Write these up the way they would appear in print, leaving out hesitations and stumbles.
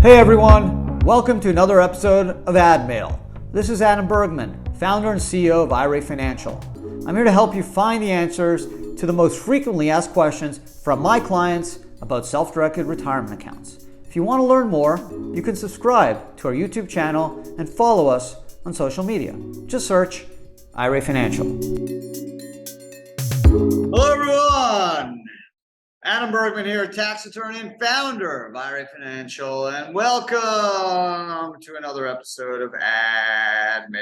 Hey everyone, welcome to another episode of ADMAIL. This is Adam Bergman, founder and CEO of IRA Financial. I'm here to help you find the answers to the most frequently asked questions from my clients about self-directed retirement accounts. If you want to learn more, you can subscribe to our YouTube channel and follow us on social media. Just search IRA Financial. Hello everyone! Adam Bergman here, tax attorney and founder of IRA Financial, and welcome to another episode of ADMAIL.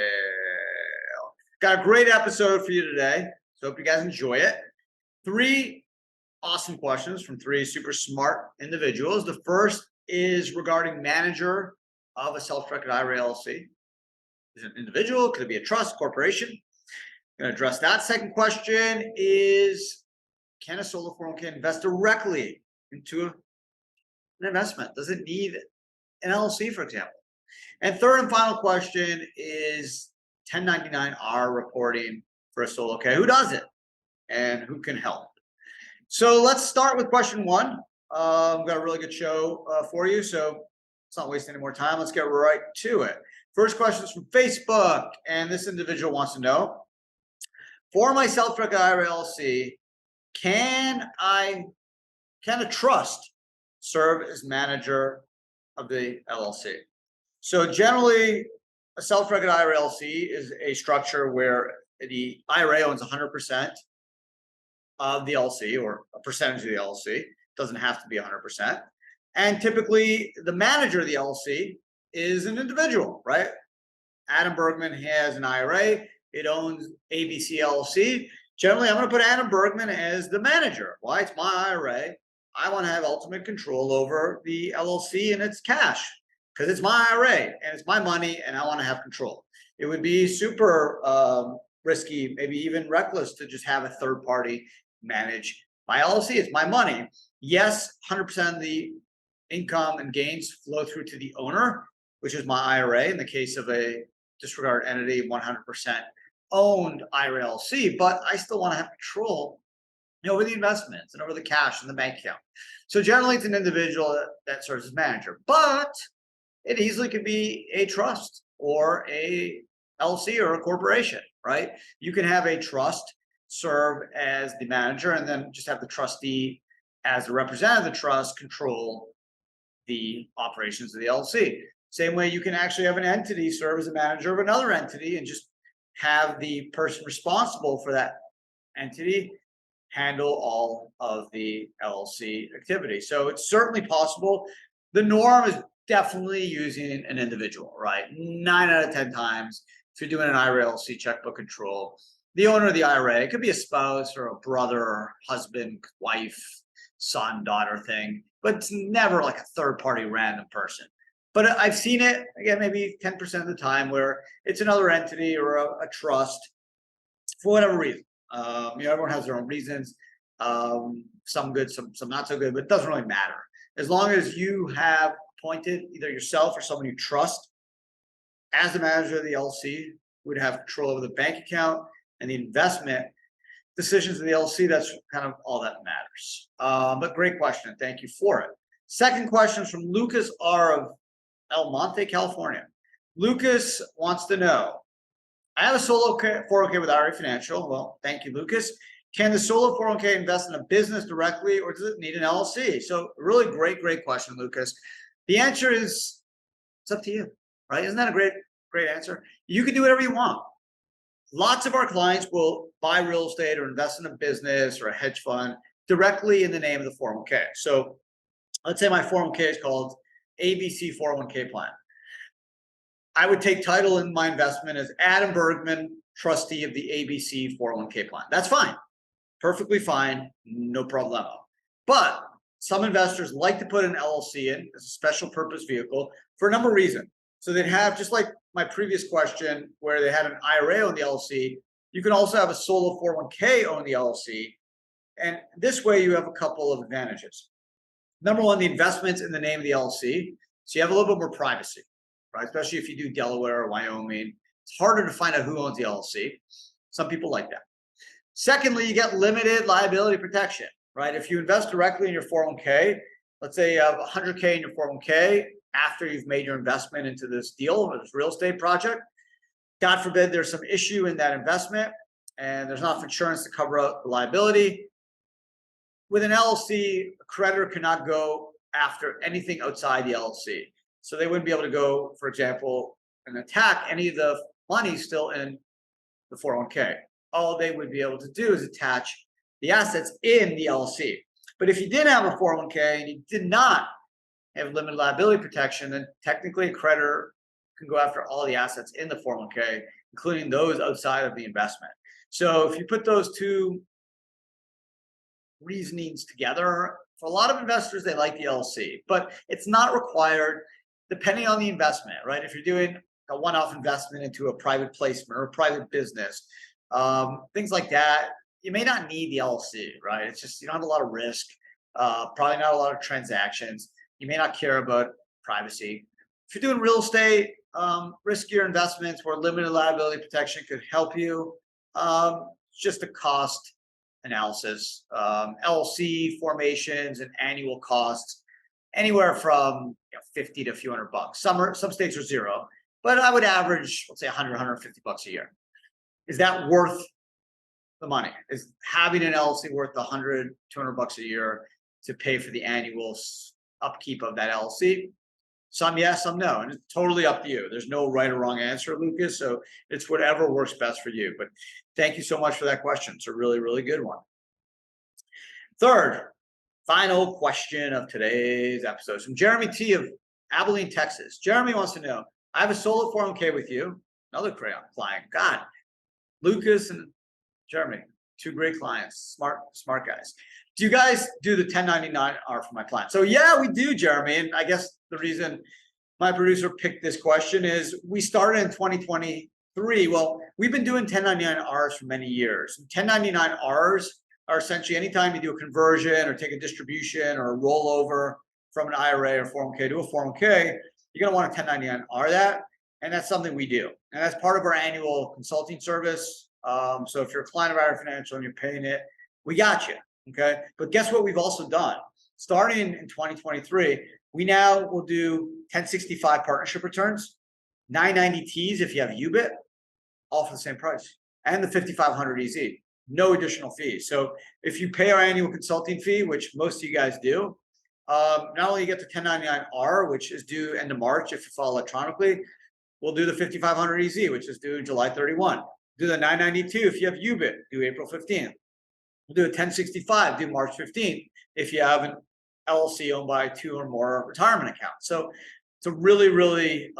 Got a great episode for you today, so hope you guys enjoy it. 3 awesome questions from 3 super smart individuals. The first is regarding manager of a self-directed IRA LLC. Is it an individual? Could it be a trust, corporation? I'm going to address that. Second question is, can a solo 401k invest directly into an investment? Does it need an LLC, for example? And third and final question is 1099-R reporting for a solo K. Who does it and who can help? So let's start with question 1. We've got a really good show for you, so let's not waste any more time. Let's get right to it. First question is from Facebook, and this individual wants to know, for my self-directed IRA LLC, can a trust serve as manager of the LLC? So generally, a self-directed IRA LLC is a structure where the IRA owns 100% of the LLC, or a percentage of the LLC. It doesn't have to be 100%. And typically, the manager of the LLC is an individual, right? Adam Bergman has an IRA. It owns ABC LLC. Generally, I'm going to put Adam Bergman as the manager. Why? It's my IRA. I want to have ultimate control over the LLC and its cash because it's my IRA and it's my money and I want to have control. It would be super risky, maybe even reckless, to just have a third party manage my LLC. It's my money. Yes, 100% of the income and gains flow through to the owner, which is my IRA. In the case of a disregarded entity, 100% owned IRA LLC, but I still want to have control over the investments and over the cash in the bank account. So generally, it's an individual that serves as manager, but it easily could be a trust or a LLC or a corporation, right? You can have a trust serve as the manager and then just have the trustee as the representative of the trust control the operations of the LLC. Same way you can actually have an entity serve as a manager of another entity and just have the person responsible for that entity handle all of the LLC activity. So it's certainly possible. The norm is definitely using an individual, right? 9 out of 10 times, if you're doing an IRA LLC checkbook control, the owner of the IRA, it could be a spouse or a brother, or husband, wife, son, daughter thing, but it's never like a third party random person. But I've seen it, again, maybe 10% of the time, where it's another entity or a trust for whatever reason. Everyone has their own reasons, some good, some not so good, but it doesn't really matter. As long as you have appointed either yourself or someone you trust as the manager of the LLC, who would have control over the bank account and the investment decisions of the LLC, that's kind of all that matters. But great question. Thank you for it. Second question is from Lucas R. of El Monte, California. Lucas wants to know, I have a solo 401k with IRA Financial. Well, thank you, Lucas. Can the solo 401k invest in a business directly, or does it need an LLC? So really great question, Lucas. The answer is, it's up to you, right? Isn't that a great answer? You can do whatever you want. Lots of our clients will buy real estate or invest in a business or a hedge fund directly in the name of the 401k. So let's say my 401k is called ABC 401k plan. I would take title in my investment as Adam Bergman, trustee of the ABC 401k plan. That's fine. Perfectly fine. No problemo. But some investors like to put an LLC in as a special purpose vehicle for a number of reasons. So they'd have, just like my previous question, where they had an IRA on the LLC, you can also have a solo 401k on the LLC. And this way you have a couple of advantages. Number one, the investments in the name of the LLC. So you have a little bit more privacy, right? Especially if you do Delaware or Wyoming. It's harder to find out who owns the LLC. Some people like that. Secondly, you get limited liability protection, right? If you invest directly in your 401k, let's say you have 100K in your 401k, after you've made your investment into this deal or this real estate project. God forbid there's some issue in that investment and there's not enough insurance to cover up the liability. With an LLC, a creditor cannot go after anything outside the LLC. So they wouldn't be able to go, for example, and attack any of the money still in the 401k. All they would be able to do is attach the assets in the LLC. But if you did have a 401k and you did not have limited liability protection, then technically a creditor can go after all the assets in the 401k, including those outside of the investment. So if you put those two reasonings together, for a lot of investors, they like the LLC, but it's not required depending on the investment, right? If you're doing a one-off investment into a private placement or a private business, things like that, you may not need the LLC, right? It's just, you don't have a lot of risk, probably not a lot of transactions. You may not care about privacy. If you're doing real estate, riskier investments where limited liability protection could help you, it's just a cost analysis. LLC formations and annual costs anywhere from 50 to a few $100. Some states are zero, but I would average, let's say 100, 150 bucks a year. Is that worth the money? Is having an LLC worth 100, 200 bucks a year to pay for the annual upkeep of that LLC? Some yes, some no, and it's totally up to you. There's no right or wrong answer, Lucas. So it's whatever works best for you. But thank you so much for that question. It's a really, really good one. Third, final question of today's episode from Jeremy T of Abilene, Texas. Jeremy wants to know, I have a solo 401k with you, another client. God, Lucas and Jeremy, two great clients, smart guys. Do you guys do the 1099-R for my clients? So yeah, we do, Jeremy. And I guess the reason my producer picked this question is we started in 2023. Well, we've been doing 1099-Rs for many years. 1099-Rs are essentially anytime you do a conversion or take a distribution or a rollover from an IRA or 401k to a 401k, you're going to want a 1099-R that. And that's something we do. And that's part of our annual consulting service. So if you're a client of IRA Financial and you're paying it, we got you. Okay. But guess what we've also done? Starting in 2023, we now will do 1065 partnership returns, 990Ts if you have UBIT, all for the same price, and the 5500 EZ, no additional fees. So if you pay our annual consulting fee, which most of you guys do, not only you get the 1099-R, which is due end of March if you file electronically, we'll do the 5500 EZ, which is due July 31. Do the 992 if you have UBIT, due April 15th. We'll do a 1065 due March 15th if you have an LLC owned by 2 or more retirement accounts. So it's a really, really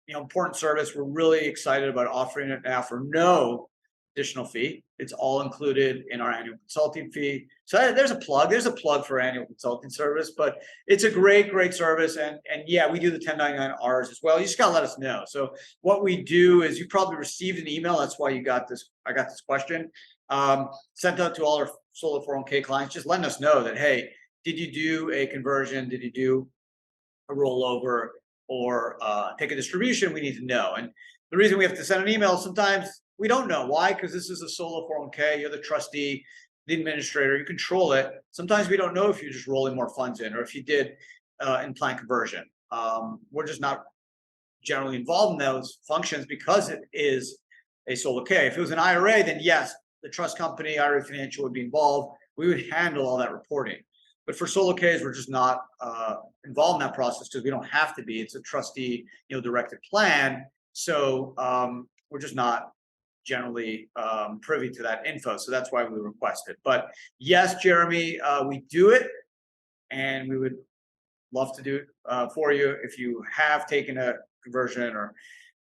important service. We're really excited about offering it now for no additional fee. It's all included in our annual consulting fee. So there's a plug. There's a plug for annual consulting service, but it's a great, great service. And yeah, we do the 1099-Rs as well. You just got to let us know. So what we do is you probably received an email. That's why you got this. I got this question sent out to all our solo 401k clients, just letting us know that, hey, did you do a conversion? Did you do a rollover or take a distribution? We need to know. And the reason we have to send an email, sometimes we don't know why, because this is a solo 401k. You're the trustee, the administrator, you control it. Sometimes we don't know if you're just rolling more funds in or if you did in-plan conversion. We're just not generally involved in those functions because it is a solo K. If it was an IRA, then yes, the trust company, IRA Financial would be involved. We would handle all that reporting. But for solo Ks, we're just not involved in that process because we don't have to be. It's a trustee, directed plan. So we're just not generally privy to that info. So that's why we request it. But yes, Jeremy, we do it, and we would love to do it for you if you have taken a conversion or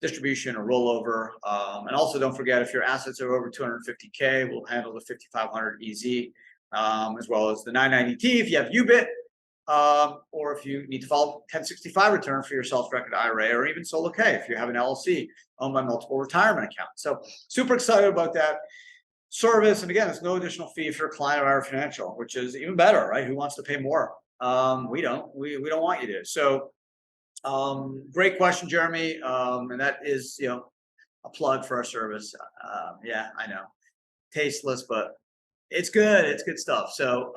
distribution or rollover. And also don't forget, if your assets are over 250K, we'll handle the 5500 EZ, as well as the 990T if you have UBIT, or if you need to file 1065 return for your self-directed IRA, or even solo K if you have an LLC owned by multiple retirement accounts. So super excited about that service. And again, it's no additional fee if you're a client of IRA Financial, which is even better, right? Who wants to pay more? We don't want you to. So great question, Jeremy. And that is, a plug for our service. Yeah, I know, tasteless, but it's good. It's good stuff. So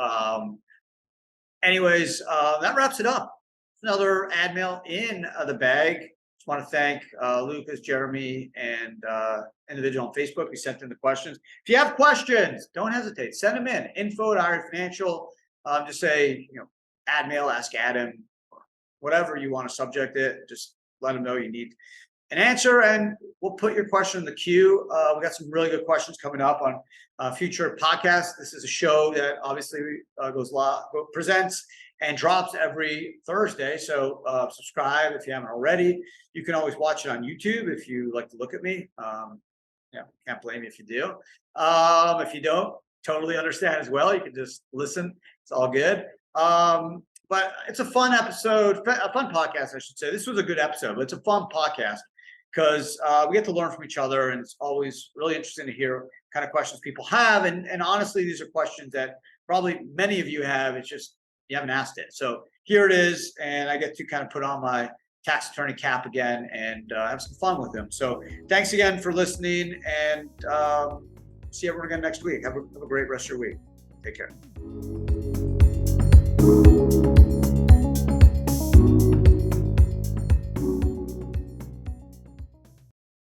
anyways, that wraps it up another ad mail in the bag. Just want to thank Lucas, Jeremy, and individual on Facebook who sent in the questions. If you have questions, don't hesitate. Send them in. info@IRA Financial. Just say, ad mail, ask Adam, or whatever you want to subject it. Just let them know you need an answer, and we'll put your question in the queue. We got some really good questions coming up on future podcasts. This is a show that obviously presents and drops every Thursday. So subscribe if you haven't already. You can always watch it on YouTube if you like to look at me. Can't blame you if you do. If you don't, totally understand as well. You can just listen. It's all good. But it's a fun episode, a fun podcast, I should say. This was a good episode, but it's a fun podcast because we get to learn from each other, and it's always really interesting to hear what kind of questions people have. And honestly, these are questions that probably many of you have. It's just you haven't asked it. So here it is, and I get to kind of put on my tax attorney cap again and have some fun with them. So thanks again for listening, and see everyone again next week. Have a great rest of your week. Take care.